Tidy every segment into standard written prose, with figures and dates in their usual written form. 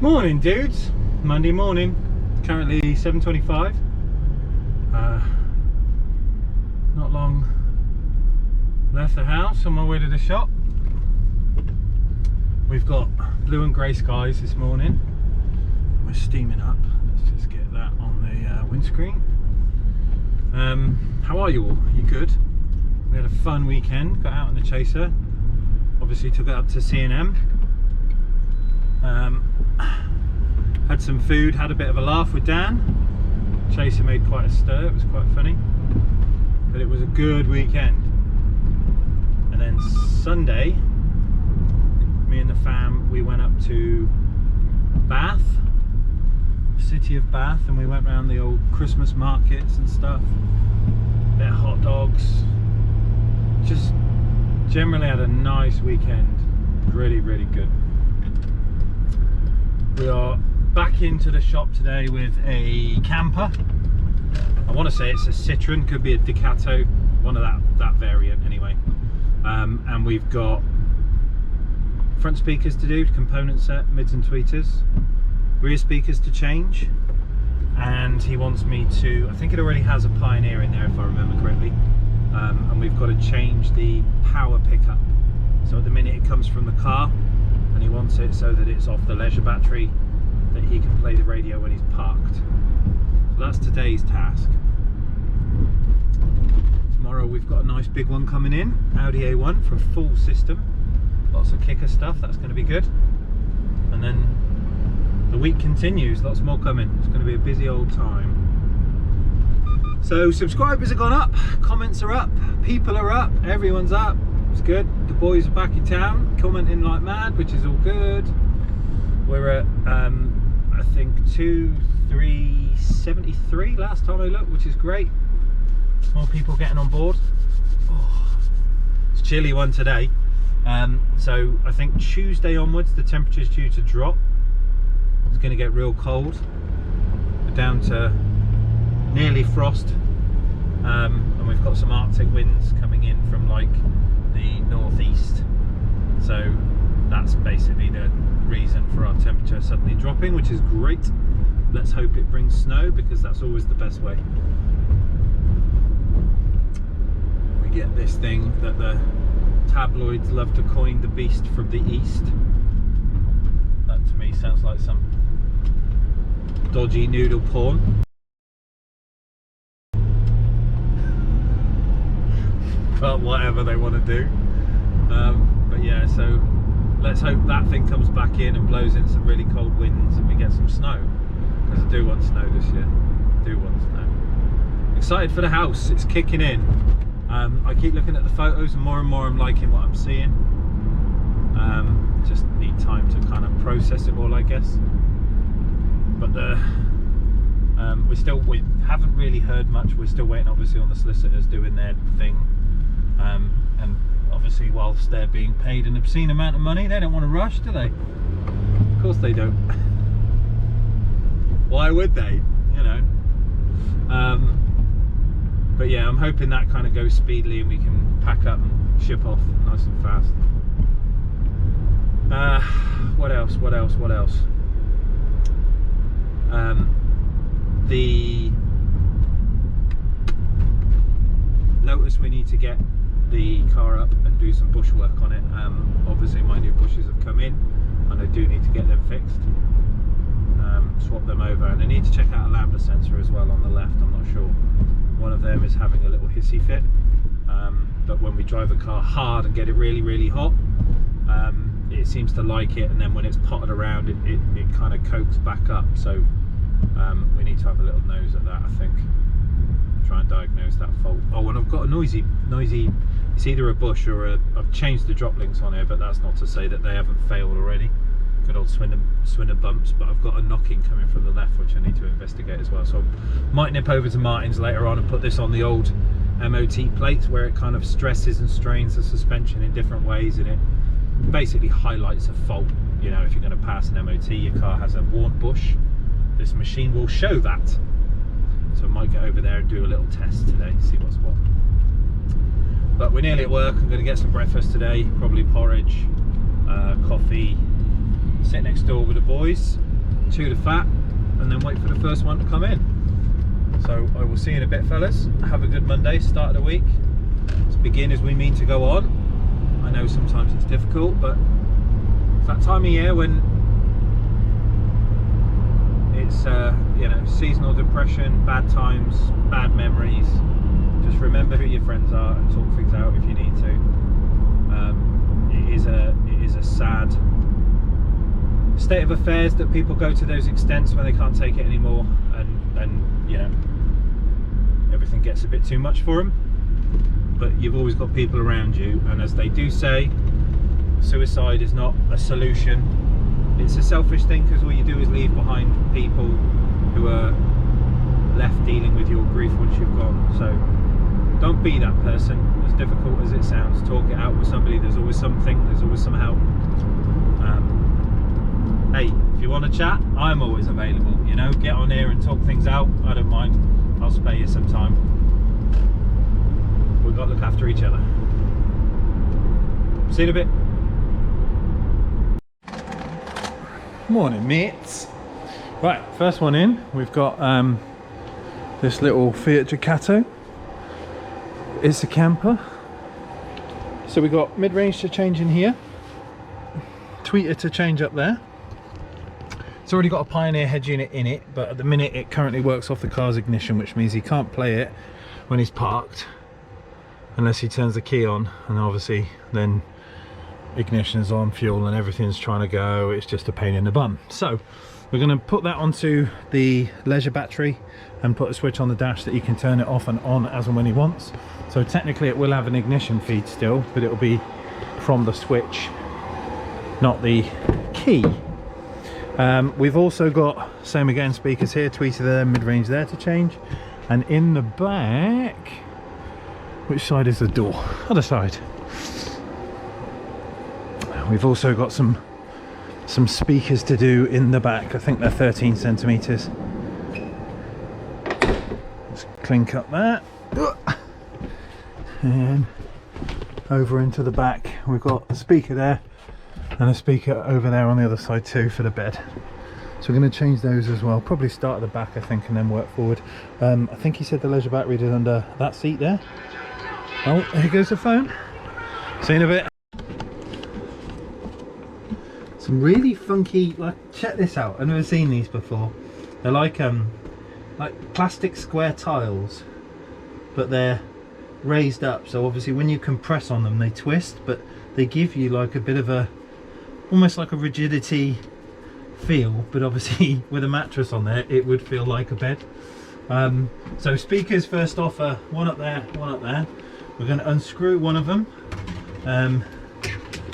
Morning dudes, Monday morning, currently 7:25. Not long left the house, on my way to the shop. We've got blue and grey skies this morning. We're steaming up. Let's just get that on the windscreen. How are you all? You good? We had a fun weekend, got out on the chaser. Obviously took it up to C&M. Had some food, had a bit of a laugh with Dan. Chaser made quite a stir, it was quite funny. But it was a good weekend. And then Sunday, me and the fam, we went up to Bath, city of Bath, and we went around the old Christmas markets and stuff. Bit of hot dogs. Just generally had a nice weekend. Really, really good. We are back into the shop today with a camper. I want to say it's a Citroen, could be a Ducato, one of that variant anyway. And we've got front speakers to do, component set, mids and tweeters, rear speakers to change, and he wants me to, I think it already has a Pioneer in there if I remember correctly, and we've got to change the power pickup. So at the minute it comes from the car, and he wants it so that it's off the leisure battery, that he can play the radio when he's parked. So that's today's task. Tomorrow we've got a nice big one coming in, Audi A1 for a full system. Lots of kicker stuff, that's going to be good. And then the week continues, lots more coming. It's going to be a busy old time. So subscribers have gone up, comments are up, people are up, everyone's up. It's good. The boys are back in town, commenting like mad, which is all good. We're at I think 373 last time I looked, which is great. More people getting on board. Oh, it's a chilly one today. So I think Tuesday onwards the temperature's due to drop. It's going to get real cold. We're down to nearly frost, and we've got some Arctic winds coming in from like the northeast. So that's basically the reason for our temperature suddenly dropping, which is great. Let's hope it brings snow, because that's always the best way. We get this thing that the tabloids love to coin the beast from the east. That to me sounds like some dodgy noodle porn. But whatever they want to do. But yeah, so let's hope that thing comes back in and blows in some really cold winds and we get some snow, because I do want snow this year. I do want snow. Excited for the house, it's kicking in. I keep looking at the photos and more I'm liking what I'm seeing. Just need time to kind of process it all, I guess. But we haven't really heard much. We're still waiting obviously on the solicitors doing their thing. And obviously whilst they're being paid an obscene amount of money, they don't want to rush, do they? Of course they don't. Why would they, you know? But yeah, I'm hoping that kind of goes speedily and we can pack up and ship off nice and fast. What else? The Lotus, we need to get the car up and do some bush work on it. Obviously my new bushes have come in and I do need to get them fixed, swap them over, and I need to check out a lambda sensor as well on the left. I'm not sure, one of them is having a little hissy fit, but when we drive a car hard and get it really hot, it seems to like it, and then when it's potted around it kind of cokes back up. So we need to have a little nose at that, I think. Try and diagnose that fault. Oh, and I've got a noisy, it's either a bush or I've changed the drop links on here, but that's not to say that they haven't failed already. Good old swinner bumps, but I've got a knocking coming from the left which I need to investigate as well. So I might nip over to Martin's later on and put this on the old MOT plates, where it kind of stresses and strains the suspension in different ways, and it basically highlights a fault. You know, if you're going to pass an MOT, your car has a worn bush, this machine will show that. So I might get over there and do a little test today, see what's what. But we're nearly at work. I'm going to get some breakfast today, probably porridge, coffee, sit next door with the boys, chew the fat, and then wait for the first one to come in. So I will see you in a bit, fellas. Have a good Monday, start of the week. Let's begin as we mean to go on. I know sometimes it's difficult, but it's that time of year when it's you know, seasonal depression, bad times, bad memories. Just remember who your friends are and talk things out if you need to. It is a sad state of affairs that people go to those extents when they can't take it anymore, and you know, everything gets a bit too much for them. But you've always got people around you, and as they do say, suicide is not a solution. It's a selfish thing, because all you do is leave behind people who are left dealing with your grief once you've gone. So don't be that person, as difficult as it sounds. Talk it out with somebody. There's always something, there's always some help. Hey, if you want to chat, I'm always available, you know. Get on here and talk things out, I don't mind. I'll spare you some time. We've got to look after each other. See you in a bit. Morning, mates. Right, first one in, we've got this little Fiat Ducato. It's a camper. So we've got mid-range to change in here, tweeter to change up there. It's already got a Pioneer head unit in it, but at the minute it currently works off the car's ignition, which means he can't play it when he's parked unless he turns the key on, and obviously then ignition's on, fuel and everything's trying to go. It's just a pain in the bum. So we're going to put that onto the leisure battery and put a switch on the dash that he can turn it off and on as and when he wants. So technically it will have an ignition feed still, but it will be from the switch, not the key. We've also got, same again, speakers here, tweeter there, mid-range there to change. And in the back, which side is the door? Other side. We've also got some speakers to do in the back. I think they're 13 centimeters. Let's clink up that. And over into the back, we've got a speaker there and a speaker over there on the other side too for the bed. So we're going to change those as well. Probably start at the back, I think, and then work forward. I think he said the leisure battery is under that seat there. Oh, here goes the phone. See you in a bit. Some really funky, like, check this out. I've never seen these before. They're like plastic square tiles, but they're raised up. So obviously when you compress on them, they twist, but they give you like a bit of a, almost like a rigidity feel, but obviously with a mattress on there it would feel like a bed. So speakers first off, one up there, one up there. We're going to unscrew one of them,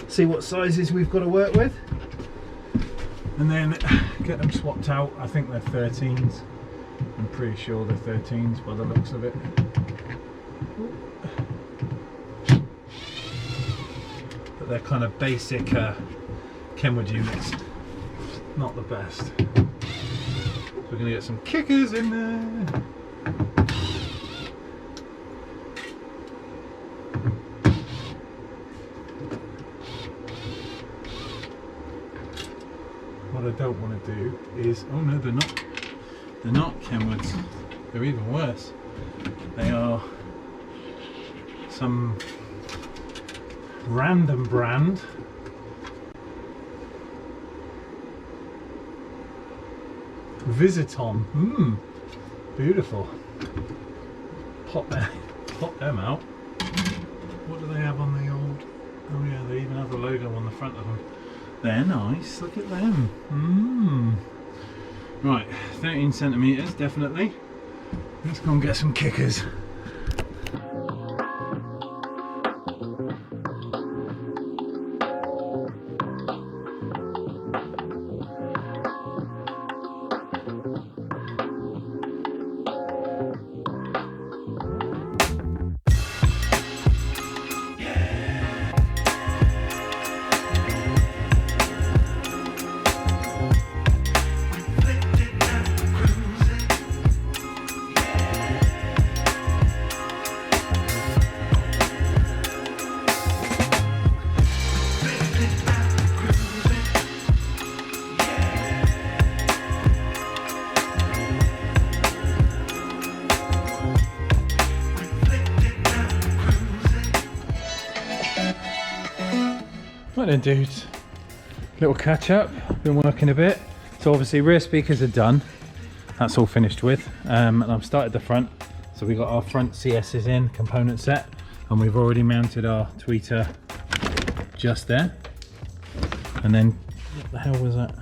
see what sizes we've got to work with, and then get them swapped out. I think they're 13s, I'm pretty sure they're 13s by the looks of it. But they're kind of basic Kenwood units, not the best. So we're going to get some kickers in there. What I don't want to do is, oh no, they're not Kenwoods, they're even worse. They are some random brand. Visiton. Beautiful. Pop them out. What do they have on the old? Oh yeah, they even have the logo on the front of them. They're nice. Look at them. Right, 13 centimeters definitely. Let's go and get some kickers. Right then dudes, little catch up, been working a bit. So obviously rear speakers are done, that's all finished with, and I've started the front. So we got our front CSs in, component set, and we've already mounted our tweeter just there. And then, what the hell was that?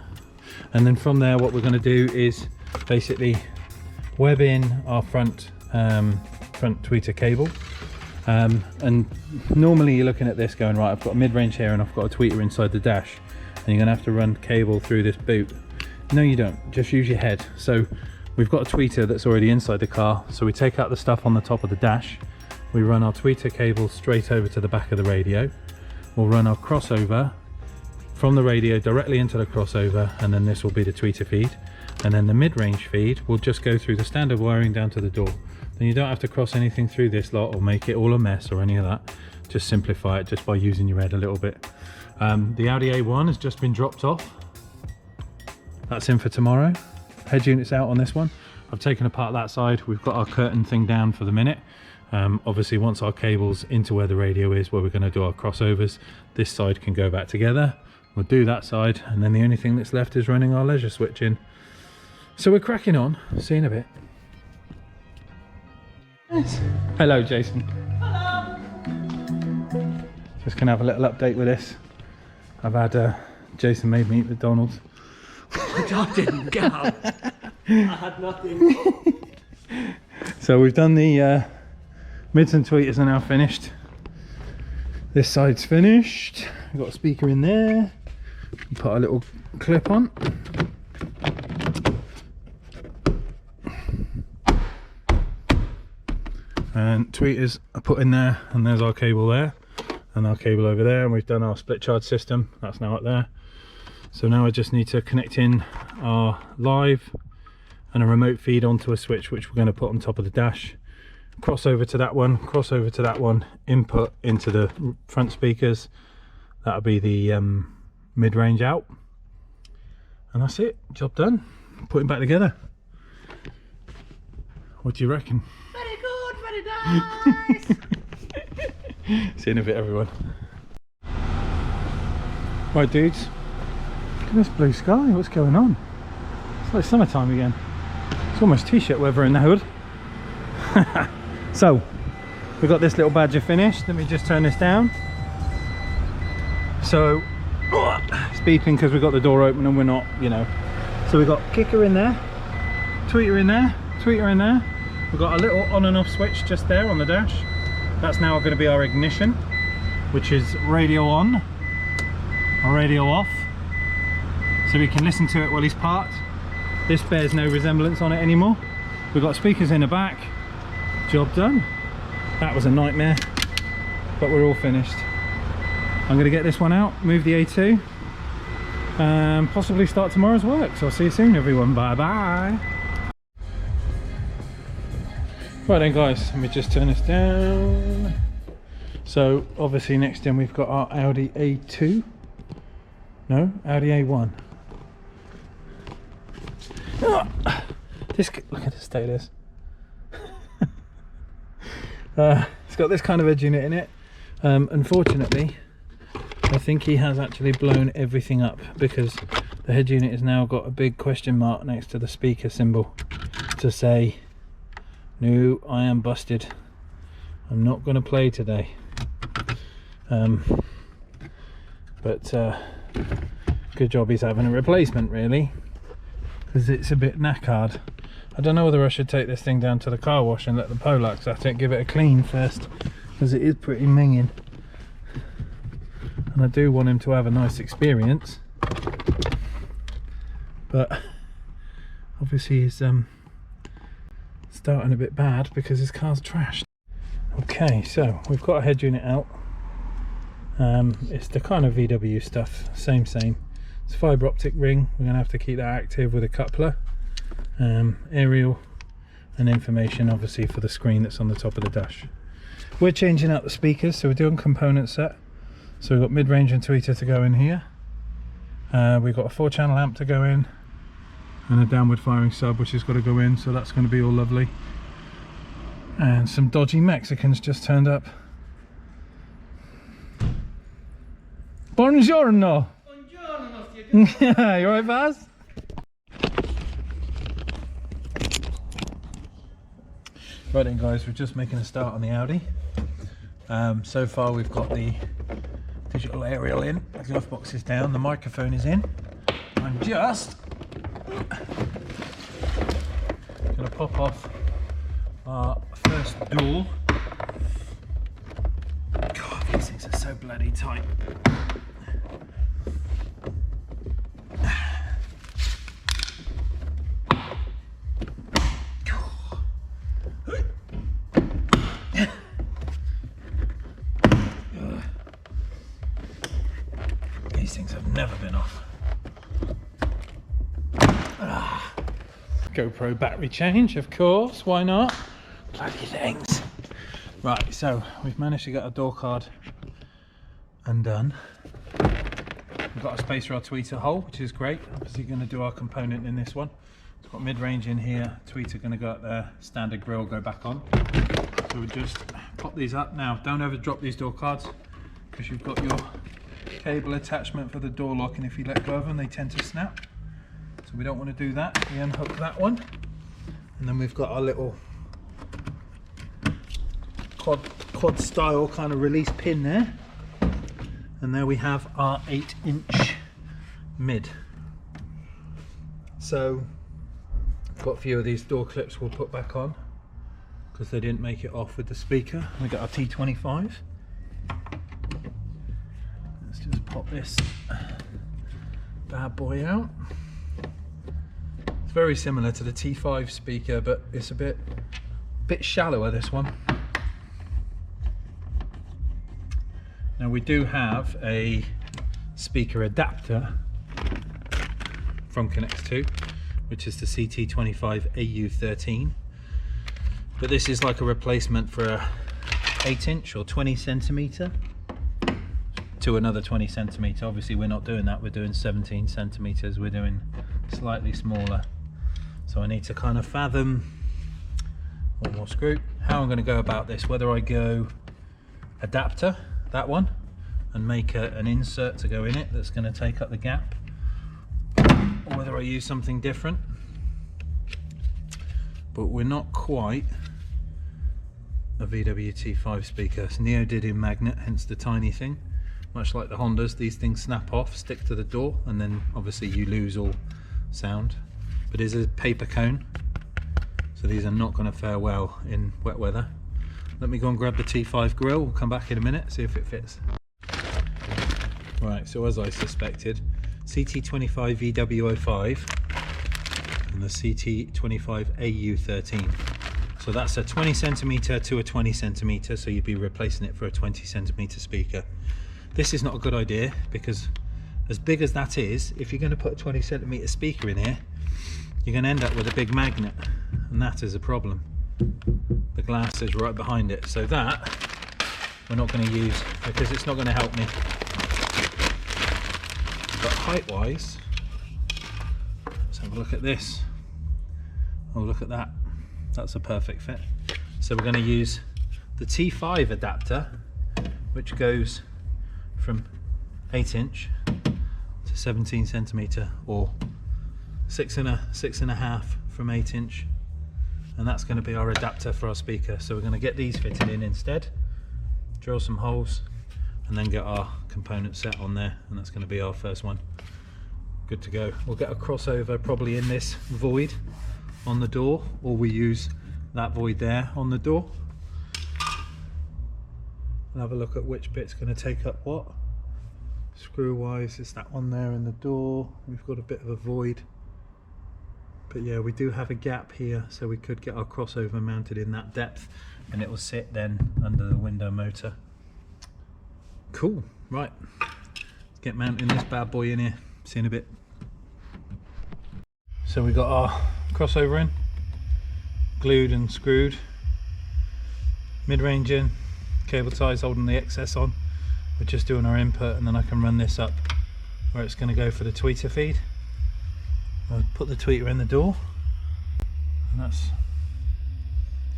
And then from there what we're going to do is basically web in our front tweeter cable. And normally you're looking at this going, right, I've got a mid-range here and I've got a tweeter inside the dash, and you're going to have to run cable through this boot. No you don't, just use your head. So we've got a tweeter that's already inside the car, so we take out the stuff on the top of the dash, we run our tweeter cable straight over to the back of the radio, we'll run our crossover from the radio directly into the crossover, and then this will be the tweeter feed, and then the mid-range feed will just go through the standard wiring down to the door. Then you don't have to cross anything through this lot or make it all a mess or any of that. Just simplify it just by using your head a little bit. The Audi A1 has just been dropped off. That's in for tomorrow. Head unit's out on this one. I've taken apart that side. We've got our curtain thing down for the minute. Obviously once our cable's into where the radio is, where we're going to do our crossovers, this side can go back together. We'll do that side, and then the only thing that's left is running our leisure switch in. So we're cracking on. See you in a bit. Hello Jason. Hello. Just gonna have a little update with this. I've had Jason made me eat McDonald's. I didn't go. I had nothing. So we've done the mids and tweeters are now finished. This side's finished. We've got a speaker in there. Put a little clip on. And tweeters are put in there, and there's our cable there and our cable over there, and we've done our split charge system, that's now up there. So now I just need to connect in our live and a remote feed onto a switch, which we're going to put on top of the dash, cross over to that one, cross over to that one, input into the front speakers. That'll be the mid-range out, and that's it, job done. Putting back together. What do you reckon? Very good, very nice. See you in a bit, everyone. Right dudes, look at this blue sky, what's going on? It's like summertime again. It's almost t-shirt weather in the hood. So we've got this little badger finished. Let me just turn this down. So it's beeping because we've got the door open and we're not, you know. So we've got kicker in there, tweeter in there, tweeter in there. We've got a little on and off switch just there on the dash. That's now going to be our ignition, which is radio on or radio off, so we can listen to it while he's parked. This bears no resemblance on it anymore. We've got speakers in the back. Job done. That was a nightmare, but we're all finished. I'm going to get this one out, move the A2, and possibly start tomorrow's work. So I'll see you soon everyone, bye bye. Right then guys, let me just turn this down. So obviously next in we've got our Audi A2. No, Audi A1. This, look at the state of this. It's got this kind of edge unit in it. Unfortunately, I think he has actually blown everything up, because the head unit has now got a big question mark next to the speaker symbol to say, no, I am busted. I'm not going to play today. But good job he's having a replacement, really, because it's a bit knackered. I don't know whether I should take this thing down to the car wash and let the Polax at it, give it a clean first, because it is pretty minging. And I do want him to have a nice experience. But obviously he's starting a bit bad because his car's trashed. Okay, so we've got a head unit out. It's the kind of VW stuff, same. It's a fibre optic ring. We're going to have to keep that active with a coupler. Aerial and information obviously for the screen that's on the top of the dash. We're changing out the speakers, so we're doing component set. So we've got mid-range and tweeter to go in here. We've got a 4-channel amp to go in, and a downward firing sub which has got to go in, so that's going to be all lovely. And some dodgy Mexicans just turned up. Buongiorno. Buongiorno, nostri. Yeah, you alright, Baz? Right then, guys, we're just making a start on the Audi. So far, we've got the digital aerial in, the glove box is down, the microphone is in. I'm just going to pop off our first door. God, these things are so bloody tight. These things have never been off. GoPro battery change, of course, why not? Bloody things. Right, so we've managed to get our door card undone. We've got a space for our tweeter hole, which is great. Obviously going to do our component in this one. It's got mid-range in here, tweeter going to go up there, standard grille go back on. So we just pop these up. Now, don't ever drop these door cards, because you've got your cable attachment for the door lock, and if you let go of them they tend to snap, so we don't want to do that. We unhook that one, and then we've got our little quad style kind of release pin there, and there we have our 8-inch mid. So I've got a few of these door clips we'll put back on because they didn't make it off with the speaker. We got our T25. Just pop this bad boy out. It's very similar to the T5 speaker, but it's a bit shallower, this one. Now we do have a speaker adapter from Connect 2, which is the CT25 AU13, but this is like a replacement for a 8-inch or 20 centimeter to another 20 centimeter. Obviously we're not doing that, we're doing 17 centimeters, we're doing slightly smaller. So I need to kind of fathom, one more screw, how I'm going to go about this, whether I go adapter, that one, and make an insert to go in it that's going to take up the gap, or whether I use something different. But we're not quite a VWT5 speaker. So Neo did in magnet, hence the tiny thing. Much like the Hondas, these things snap off, stick to the door, and then obviously you lose all sound. But it is a paper cone, so these are not going to fare well in wet weather. Let me go and grab the T5 grill, we'll come back in a minute, see if it fits. Right, so as I suspected, CT25 VW05 and the CT25 AU13. So that's a 20 centimeter to a 20 centimeter, so you'd be replacing it for a 20 centimeter speaker. This is not a good idea, because as big as that is, if you're going to put a 20 centimeter speaker in here, you're going to end up with a big magnet, and that is a problem. The glass is right behind it, so that we're not going to use because it's not going to help me. But height wise, let's have a look at this. Oh, look at that, that's a perfect fit. So we're going to use the T5 adapter, which goes from 8-inch to 17 centimeter, or 6.5 from 8-inch, and that's going to be our adapter for our speaker. So we're going to get these fitted in instead, drill some holes, and then get our component set on there, and that's going to be our first one. Good to go. We'll get a crossover probably in this void on the door, or we use that void there on the door. We'll have a look at which bit's going to take up what. Screw wise, it's that one there in the door. We've got a bit of a void, but yeah, we do have a gap here, so we could get our crossover mounted in that depth, and it will sit then under the window motor. Cool. Right, let's get mounting this bad boy in here. See you in a bit. So we got our crossover in, glued and screwed, mid-range in, cable ties holding the excess on. We're just doing our input, and then I can run this up where it's going to go for the tweeter feed. I'll put the tweeter in the door, and that's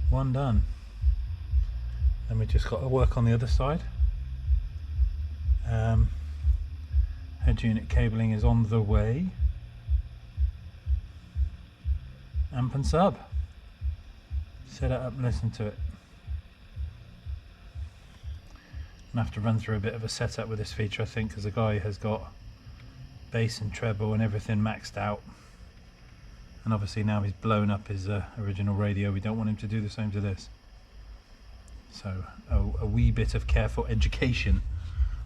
one done. Then we just got to work on the other side. Head unit cabling is on the way. Amp and sub. Set it up and listen to it. I'm gonna have to run through a bit of a setup with this feature, I think, because the guy has got bass and treble and everything maxed out. And obviously now he's blown up his original radio. We don't want him to do the same to this. So a wee bit of careful education,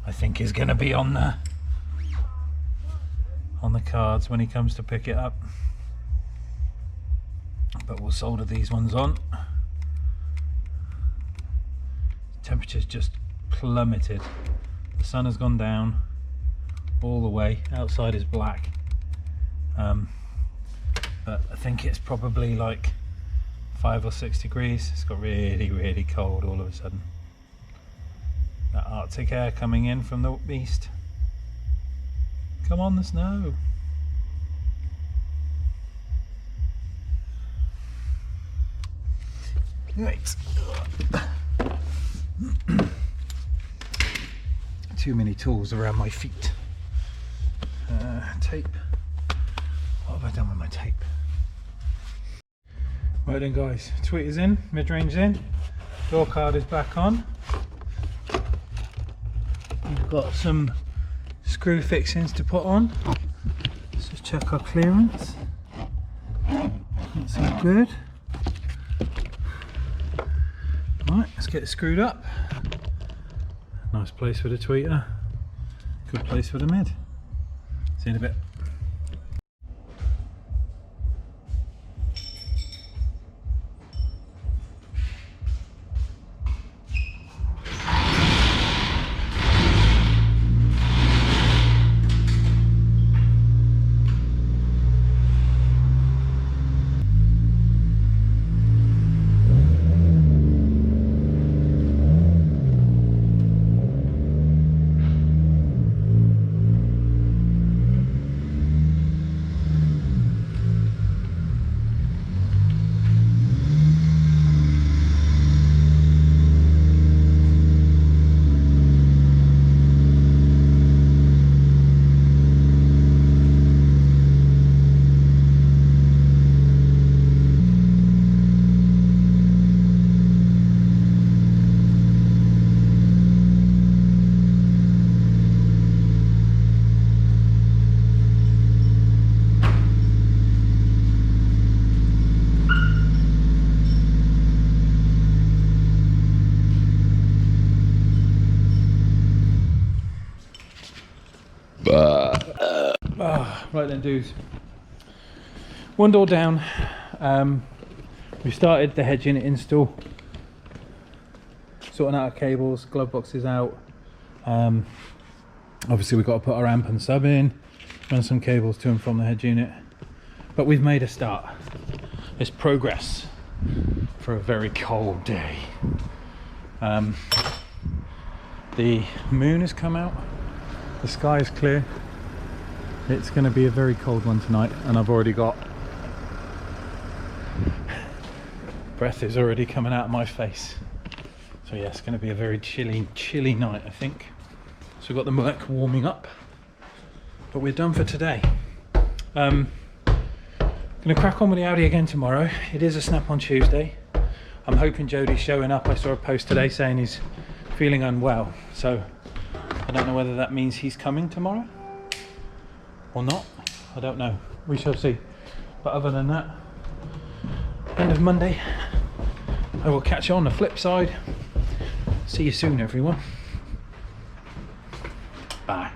I think, is going to be on the cards when he comes to pick it up. But we'll solder these ones on. Temperature's just plummeted. The sun has gone down all the way. Outside is black. But I think it's probably like 5 or 6 degrees. It's got really, really cold all of a sudden. That Arctic air coming in from the east. Come on, the snow. Right. Too many tools around my feet. Tape. What have I done with my tape? Right then guys, tweeter's in, mid-range in, door card is back on. We've got some screw fixings to put on. Let's just check our clearance. That's all good. Right, let's get it screwed up. Nice place for the tweeter. Good place for the mid. See you in a bit. Right then dudes, one door down. We started the head unit install, sorting out our cables, glove boxes out. Obviously we've got to put our amp and sub in, run some cables to and from the head unit, but we've made a start. It's progress for a very cold day. The moon has come out, the sky is clear. It's going to be a very cold one tonight, and I've already got breath is already coming out of my face. So yeah, it's going to be a very chilly night, I think. So we've got the Merc warming up, but we're done for today. Going to crack on with the Audi again tomorrow. It is a snap-on Tuesday. I'm hoping Jodie's showing up. I saw a post today saying he's feeling unwell, so I don't know whether that means he's coming tomorrow or not. I don't know, we shall see. But other than that, end of Monday. I will catch you on the flip side. See you soon everyone. Bye.